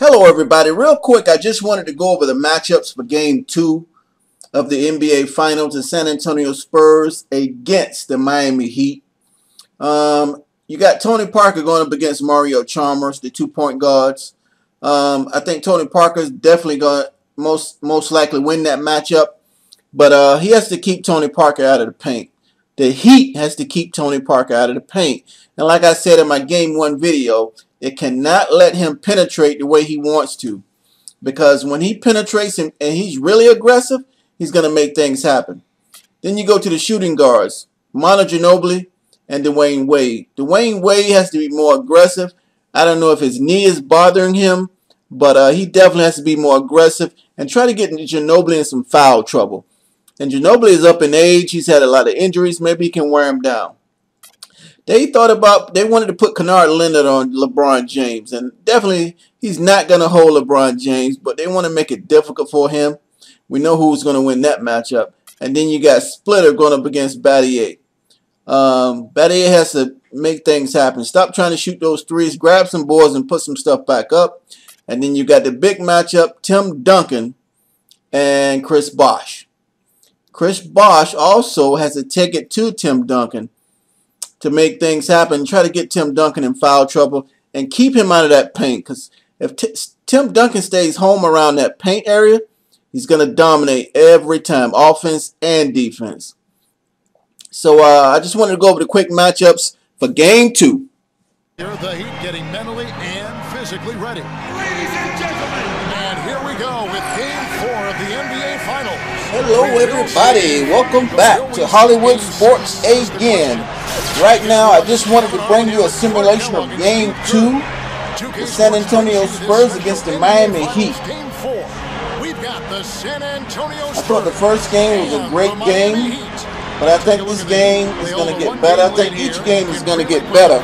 Hello everybody, real quick I just wanted to go over the matchups for game 2 of the NBA Finals, the San Antonio Spurs against the Miami Heat. You got Tony Parker going up against Mario Chalmers, the 2-point guards. I think Tony Parker is definitely going to most likely win that matchup, but he has to keep Tony Parker out of the paint. The Heat has to keep Tony Parker out of the paint. And like I said in my game 1 video, it cannot let him penetrate the way he wants to. Because when he penetrates and he's really aggressive, he's going to make things happen. Then you go to the shooting guards, Manu Ginobili and Dwayne Wade. Dwayne Wade has to be more aggressive. I don't know if his knee is bothering him, but he definitely has to be more aggressive and try to get Ginobili in some foul trouble. And Ginobili is up in age. He's had a lot of injuries. Maybe he can wear him down. They wanted to put Kennard Leonard on LeBron James. And definitely he's not going to hold LeBron James, but they want to make it difficult for him. We know who's going to win that matchup. And then you got Splitter going up against Battier. Battier has to make things happen. Stop trying to shoot those threes. Grab some boards and put some stuff back up. And then you got the big matchup, Tim Duncan and Chris Bosh. Chris Bosh also has to take it to Tim Duncan to make things happen. Try to get Tim Duncan in foul trouble and keep him out of that paint. Because if Tim Duncan stays home around that paint area, he's going to dominate every time, offense and defense. So I just wanted to go over the quick matchups for game 2. Here are the Heat getting mentally and physically ready. Ladies and gentlemen, and here we go with game 4 of the NBA Finals. Hello everybody, welcome back to Hollywood Sports again. Right now I just wanted to bring you a simulation of game 2, the San Antonio Spurs against the Miami Heat. I thought the first game was a great game, but I think this game is going to get better. I think each game is going to get better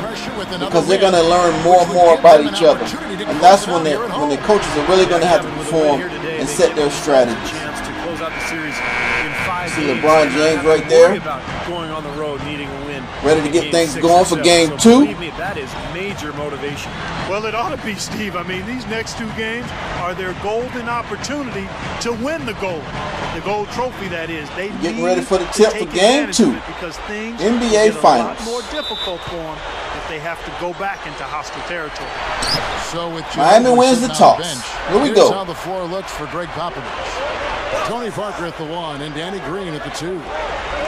because they're going to learn more and more about each other. And that's when the coaches are really going to have to perform and set their strategies. See LeBron James right there, ready to get things going for game 2. That is major motivation. Well, it ought to be, Steve. I mean, these next 2 games are their golden opportunity to win the gold trophy. That is, they getting ready for the tip for game 2. Because things NBA get Finals. a lot more difficult for them if they have to go back into hostile territory. So with Miami wins the toss. Here we go. Here's how the floor looks for Greg Popovich. Tony Parker at the 1 and Danny Green at the 2.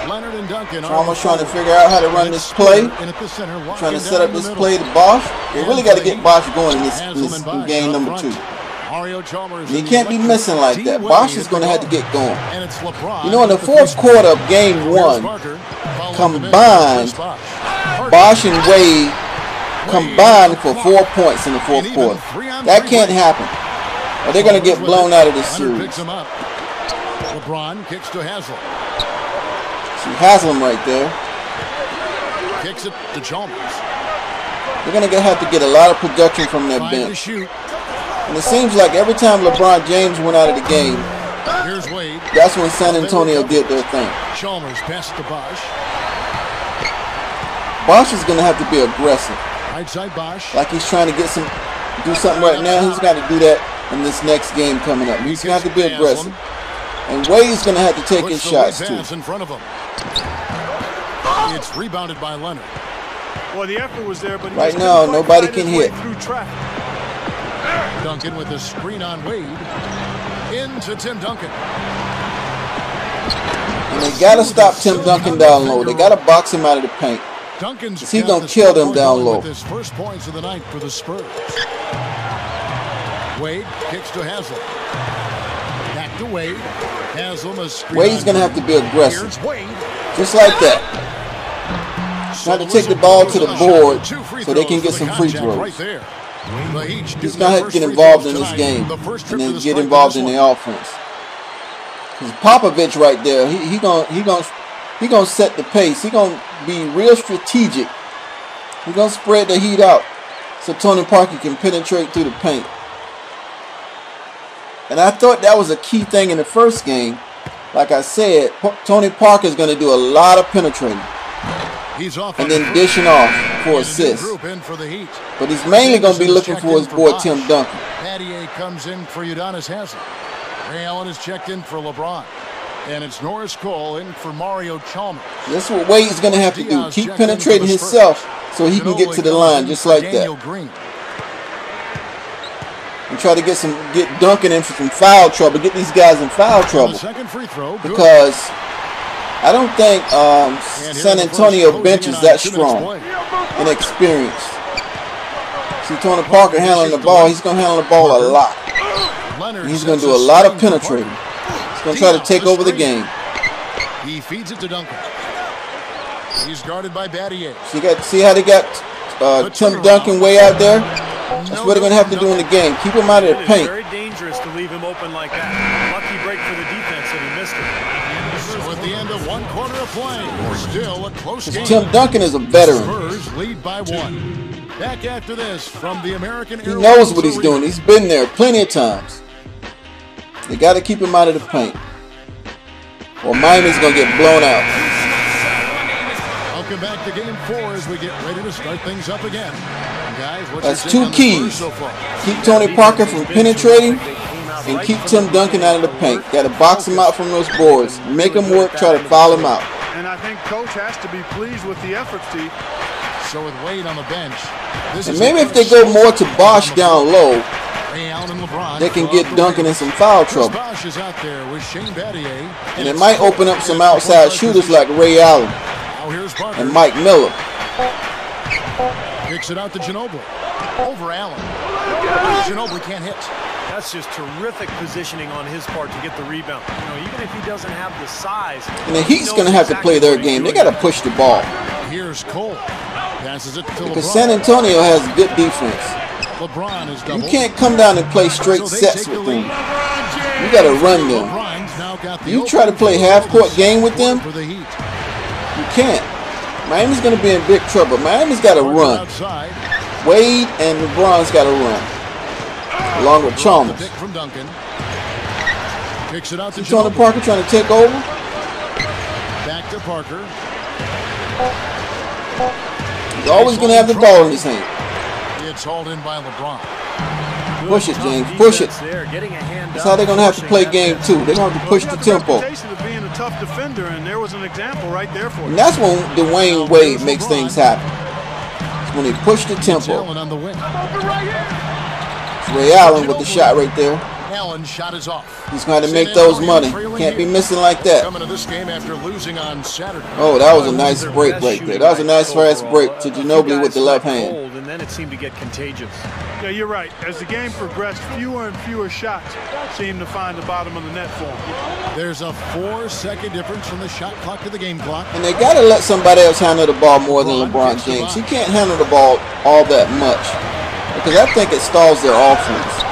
Leonard and Duncan are almost trying to figure out how to run this play. Trying to set up this play to Bosh. They really got to get Bosh going in game number 2. He can't be missing like that. Bosh is going to have to get going. You know, in the fourth quarter of game 1, combined, Bosh and Wade combined for 4 points in the fourth quarter. That can't happen, or they're going to get blown out of this series. LeBron kicks to Haslem. See Haslem right there. Kicks it to Chalmers. They're going to have to get a lot of production from their bench. And it seems like every time LeBron James went out of the game, that's when San Antonio did their thing. Chalmers passed to Bosh. Bosh is going to have to be aggressive. Right side Bosh. Like he's trying to do something right now. He's got to do that in this next game coming up. He's going to have to be aggressive. And Wade's going to have to take his shots too. In front of him. It's rebounded by Leonard. Well, the effort was there, but right now nobody can hit. Duncan with the screen on Wade. Into Tim Duncan. And they got to stop Tim Duncan down low. They got to box him out of the paint. He's going to kill them down low. His first points of the night for the Spurs. Wade kicks to Haslem. Back to Wade. Haslem is Wade's going to have to be aggressive. Just like that. Trying to take the ball to the board so they can get some free throws. He's going to have to get involved in this game and then get involved in the offense. Because Popovich right there, he gonna set the pace. He gonna be real strategic. He's gonna spread the Heat out so Tony Parker can penetrate through the paint. And I thought that was a key thing in the first game. Like I said, Tony Parker is going to do a lot of penetrating. And then dishing off for assists. But he's mainly going to be looking for his boy Tim Duncan. comes in for Udonis Haslem. Ray Allen is checked in for LeBron. And it's Norris Cole in for Mario Chalmers. That's what Wade's going to have to do. Keep penetrating himself so he can get to the line just like that. Green. And try to get Duncan in for some foul trouble. Get these guys in foul trouble. Second free throw. Because I don't think San Antonio bench is that strong and experienced. See Tony Parker handling the ball. He's going to handle the ball a lot. And he's going to do a lot of penetrating. He's going to try to take over the game. He feeds it to Duncan. He's guarded by Battier. See how they got Tim Duncan way out there? That's what they're going to have to do in the game. Keep him out of the paint. Very dangerous to leave him open like that. Lucky break for the defense that he missed it. So at the end of one quarter of play, still a close game. Tim Duncan is a veteran. Spurs lead by 1. Back after this from the American He knows what he's doing. He's been there plenty of times. They got to keep him out of the paint, or Miami's going to get blown out. Welcome back to Game 4 as we get ready to start things up again. Guys, that's 2 keys. So keep Tony Parker from penetrating and keep Tim Duncan out of the paint. Got to box him out from those boards. Make him work, try to foul him out. And I think Coach has to be pleased with the effort, Steve. So with Wade on the bench, and maybe if they go more to Bosch down low, they can get Duncan in some foul trouble. And it might open up some outside shooters like Ray Allen and Mike Miller. Kicks it out to Ginobili. Over Allen. Ginobili can't hit. That's just terrific positioning on his part to get the rebound. You know, even if he doesn't have the size. And the Heat's going to have to play their game. They got to push the ball. Here's Cole. Passes it to LeBron. Because San Antonio has good defense. LeBron is you can't come down and play straight sets with them. You got to run them. You try to play half-court game with them, you can't. Miami's going to be in big trouble. Miami's got to run. Wade and LeBron's got to run, along with Chalmers. Tony Parker trying to take over. Back to Parker. He's always going to have the ball in his hand. It's hauled in by LeBron. Push it, James. Push it. That's how they're going to have to play game 2. They're going to have to push the tempo. Being a tough defender, and there was an example right there for you. And that's when Dwayne Wade makes things happen. It's when he pushed the tempo. It's Ray Allen with the shot right there. Allen's shot is off. He's going to make those money. Can't be missing like that. Coming to this game after losing on Saturday. Oh, that was a nice break right there. That was a nice fast break to Ginobili with the left hand. And then it seemed to get contagious. Yeah, you're right. As the game progressed, fewer and fewer shots seemed to find the bottom of the net for him. There's a 4-second difference from the shot clock to the game clock. And they got to let somebody else handle the ball more than LeBron James. He can't handle the ball all that much because I think it stalls their offense.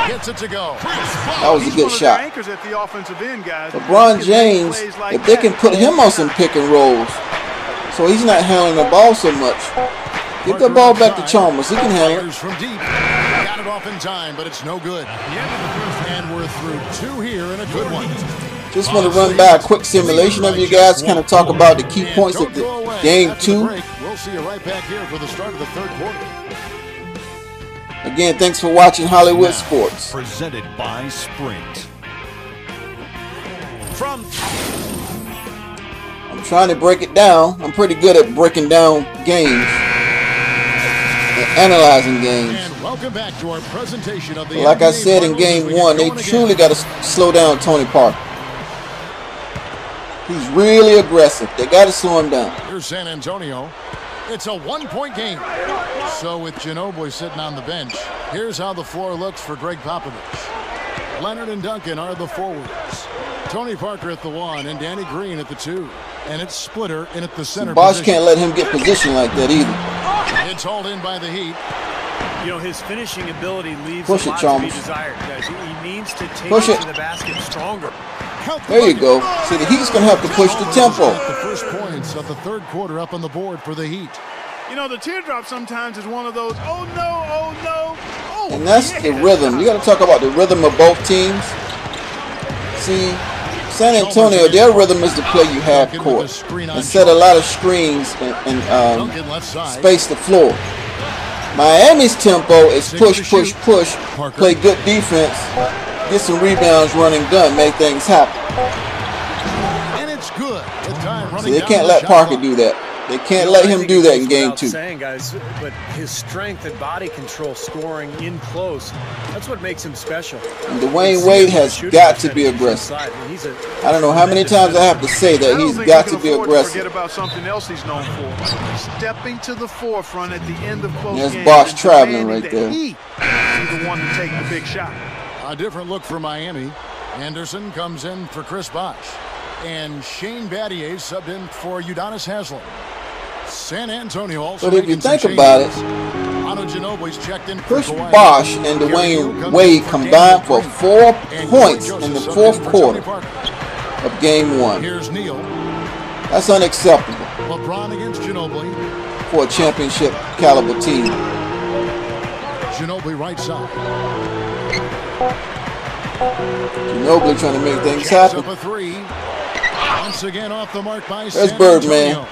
Gets it to go. That was a good shot. Anchors at the offensive end, guys. LeBron James, if they can put him on some pick and rolls, so he's not handling the ball so much. Get the ball back to Chalmers. He can handle it. From deep. Got it off in time, but it's no good. And we're through 2 here and a good one. Just want to run by a quick simulation of you guys, kind of talk about the key points of the game 2. We'll see you right back here for the start of the 3rd quarter. Again, thanks for watching Hollywood Sports. Presented by Sprint. I'm trying to break it down. I'm pretty good at breaking down games and analyzing games. And welcome back to our presentation of the like I said in game 1, they truly got to slow down Tony Parker. He's really aggressive. They got to slow him down. Here's San Antonio. It's a 1-point game. So with Ginobili sitting on the bench, here's how the floor looks for Greg Popovich. Leonard and Duncan are the forwards. Tony Parker at the 1 and Danny Green at the 2. And it's Splitter in at the center Bosch position. can't let him get position like that either. It's hauled in by the Heat. You know, his finishing ability leaves Push a it, lot Chalmers. to be desired. Guys, he needs to take Push it it. to the basket stronger. There you go. See, the Heat's going to have to push the tempo. The first points of the 3rd quarter up on the board for the Heat. You know, the teardrop sometimes is one of those, oh no, oh no, oh. And that's the rhythm. You got to talk about the rhythm of both teams. See, San Antonio, their rhythm is to play you half court and set a lot of screens and space the floor. Miami's tempo is push, push, push, play good defense, get some rebounds, run and gun, make things happen. And it's good. The time running So they down can't the let shot Parker clock. do that. They can't let him do that in game 2. Saying, guys, but his strength and body control, scoring in close, that's what makes him special. And Dwayne Wade has got to be aggressive. I don't know how many times I have to say that he's got to be aggressive. Forget about something else he's known for: stepping to the forefront at the end of close games. That's Bosch traveling right there. He's the one to take the big shot. A different look for Miami. Anderson comes in for Chris Bosh. And Shane Battier subbed in for Udonis Haslem. San Antonio also. But if you think about it, checked in Chris Bosh and Dwayne Wade combined for 4 points in the 4th quarter of game 1. Here's Neal. That's unacceptable LeBron against Ginobili. for a championship caliber team. Ginobili right side. Ginobili trying to make things Jacks happen. up a 3. Once again off the mark by There's San Birdman. Antonio.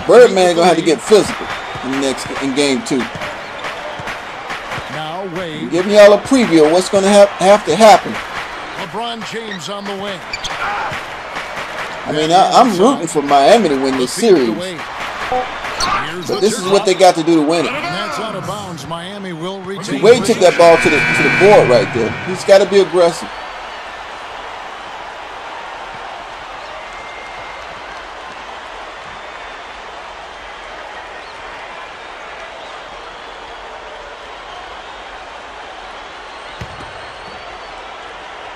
Birdman gonna have to get physical in game 2. Now Wade. Giving y'all a preview of what's gonna have to happen. LeBron James on the wing. I mean, I'm rooting for Miami to win this series, but this is what they got to do to win it. And that's out of bounds. Miami will retain. Wade took that ball to the board right there. He's got to be aggressive.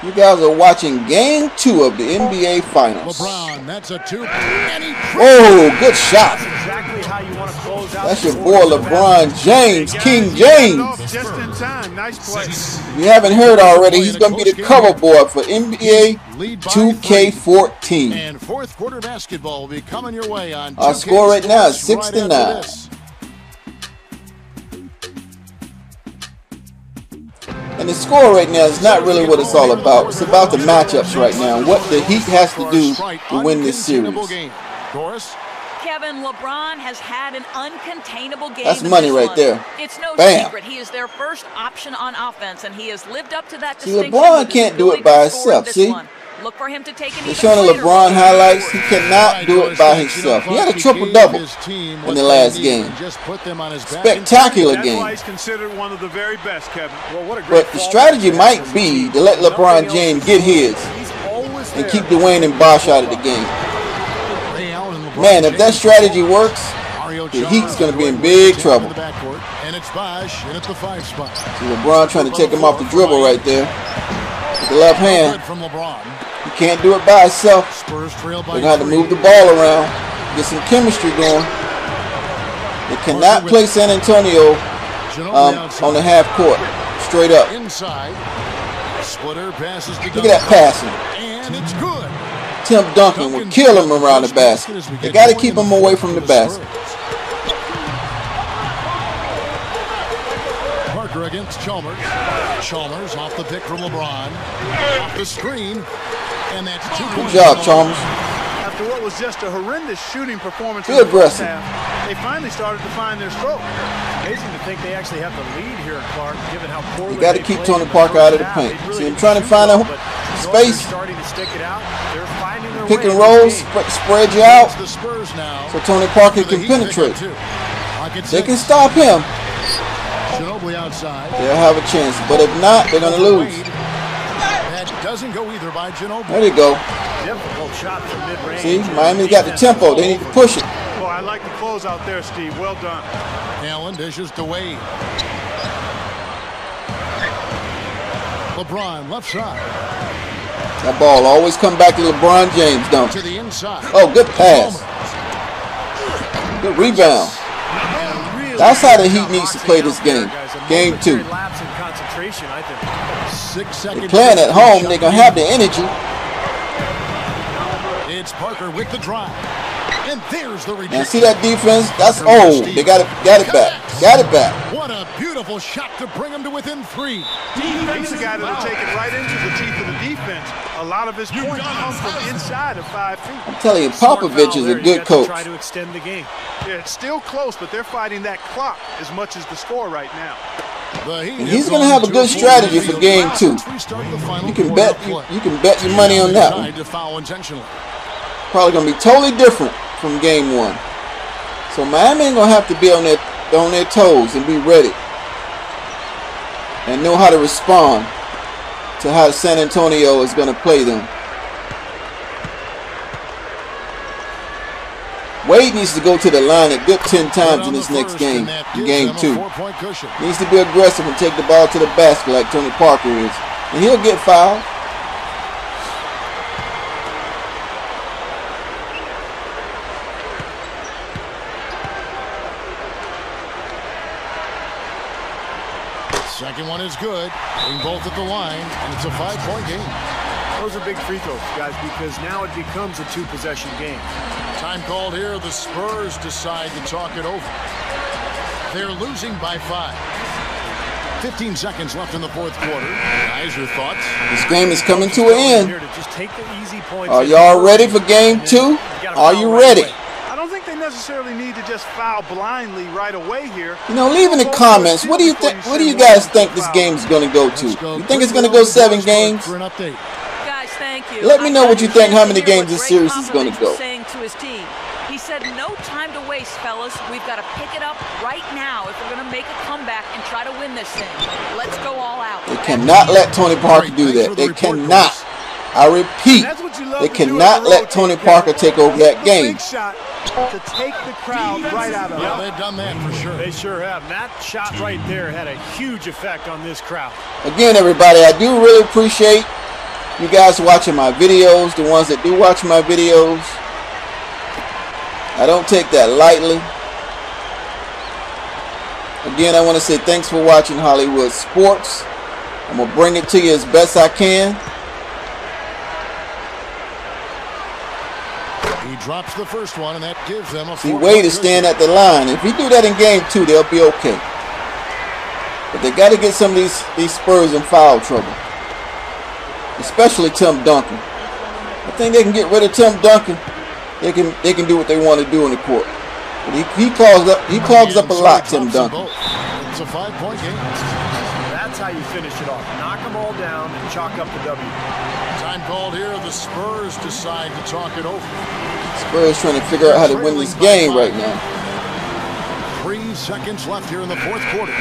You guys are watching Game 2 of the NBA Finals. LeBron, that's a 2. And he Oh, good shot. Exactly how you want to close out. That's your boy LeBron James, King James. Just in time. Nice play. If you haven't heard already, he's going to be the cover boy for NBA 2K14. And 4th quarter basketball will be coming your way on Our 2K score right now is Sports 6-9. after this. And the score right now is not really what it's all about. It's about the matchups right now, what the Heat has to do to win this series. Doris? Kevin, LeBron has had an uncontainable game. That's in money this right one. there. It's no Bam. secret. He is their first option on offense, and he has lived up to that See, distinction. LeBron with his can't do it ability by to score in himself, this see? one. Look for him to take an They're even showing the greater LeBron role. highlights. He cannot do it by himself. He had a triple-double in the last game. Spectacular That's game. why he's considered one of the very best, Kevin. Well, what a great But the strategy might be to let LeBron James get his and keep Dwayne and Bosh out of the game. Man, if that strategy works, the Heat's going to be in big trouble. And it's Bosh in at the 5 spot. See LeBron trying to take him off the dribble right there with the left hand. From LeBron. He can't do it by himself. Spurs trail by They're going to have to 3. move the ball around, get some chemistry going. They cannot play San Antonio on the half court, straight up. Inside. Splitter passes to Look at that passing. And it's good. Tim Duncan will kill him around the basket. They got to keep him away from the basket. Parker against Chalmers. Chalmers off the pick from LeBron. Off the screen. And that's 2 Good points. job, Chalmers. After what was just a horrendous shooting performance Good in the first aggressive. half, they finally started to find their stroke. Amazing to think they actually have the lead here, Clark, given how poorly You got to they keep played Tony in the Parker out of the first paint. half. They See really him trying to shoot find well, a but space. they're starting to stick it out. They're finding their Pick way and in roll, this game. spread you out The Spurs now. so Tony Parker For the can Heat, pick up penetrate. 2. They can stop him. Ginobili outside. They'll have a chance. But if not, they're going to lose. That doesn't go either by Ginobili. There you go. Difficult shot from mid-range. See, Miami's got the tempo. They need to push it. Boy, I like the close out there, Steve. Well done. Allen dishes to Wade. LeBron left side That ball always come back to LeBron James, don't to it? the inside. Oh, good pass. Good rebound. That's how the Heat needs to play this game. Game 2. Lapse in concentration, I think. 6 seconds. They're playing at home. They're going to have the energy. It's Parker with the drive. And there's the rejection. Now see that defense? That's old. They got it back. Got it back. What a beautiful shot to bring him to within 3. He's a guy that'll take it right into the teeth of the defense. A lot of his points come from inside of 5 feet. I'm telling you, Popovich is a good coach. Try to extend the game. Yeah, it's still close, but they're fighting that clock as much as the score right now. And he's going to have a good strategy for game 2. You can bet your money on that one. Probably going to be totally different from game 1. So Miami ain't going to have to be on their toes and be ready and know how to respond to how San Antonio is going to play them. Wade needs to go to the line a good 10 times in this next game, game 2. Needs to be aggressive and take the ball to the basket like Tony Parker is. And he'll get fouled. Second one is good. Being both at the line, and it's a 5-point game. Those are big free throws, guys, because now it becomes a 2-possession game. Time called here. The Spurs decide to talk it over. They're losing by 5. 15 seconds left in the fourth quarter. Guys, your thoughts? This game is coming to an end. Just take the easy points. Are y'all ready for game 2? Are you ready? I don't think they necessarily need to just foul blindly right away here. You know, leave in the comments. What do you think? What do you guys think this game is going to go to? You think it's going to go 7 games? For an update. Guys, thank you. Let me know what you think. How many games this series is going to go? Saying to his team, he said, "No time to waste, fellas. We've got to pick it up right now if we're going to make a comeback and try to win this thing. Let's go all out." They cannot let Tony Parker do that. They cannot. I repeat, they cannot let Tony Parker take over that game. To take the crowd right out of it. Yeah, they've done that for sure. They sure have. And that shot right there had a huge effect on this crowd. Again, everybody, I do really appreciate you guys watching my videos, the ones that do watch my videos. I don't take that lightly. Again, I want to say thanks for watching Hollywood Sports. I'm going to bring it to you as best I can. He drops the first one, and that gives them a 4-point. See, Wade is staying at the line. If he do that in game 2, they'll be okay. But they got to get some of these Spurs in foul trouble. Especially Tim Duncan. I think they can get rid of Tim Duncan. They can do what they want to do in the court. But he clogs up a lot, Tim Duncan. It's a 5-point game. That's how you finish it off. Knock them all down and chalk up the W. Time called here. The Spurs decide to talk it over. Spurs trying to figure out how to win this game right now. 3 seconds left here in the fourth quarter.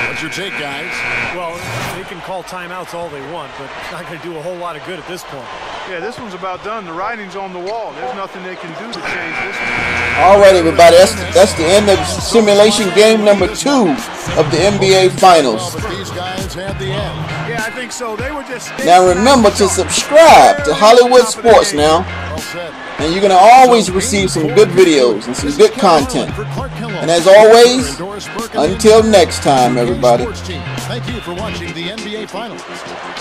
What's your take, guys? Well, they can call timeouts all they want, but it's not going to do a whole lot of good at this point. Yeah, this one's about done. The writing's on the wall. There's nothing they can do to change this one. All right, everybody. That's the end of simulation game number 2 of the NBA Finals. But these guys had the end. Yeah, I think so. They were just... Now remember to subscribe to Hollywood Sports now. Well said. And you're going to always receive some good videos and some good content. And as always, until next time, everybody. Thank you for watching the NBA Finals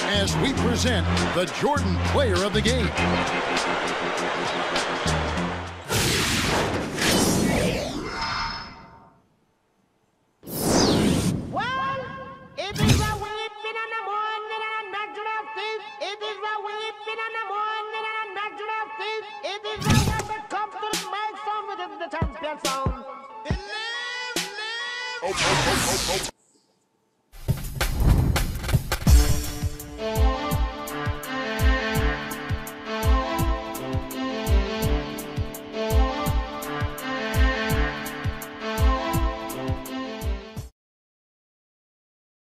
as we present the Jordan Player of the Game.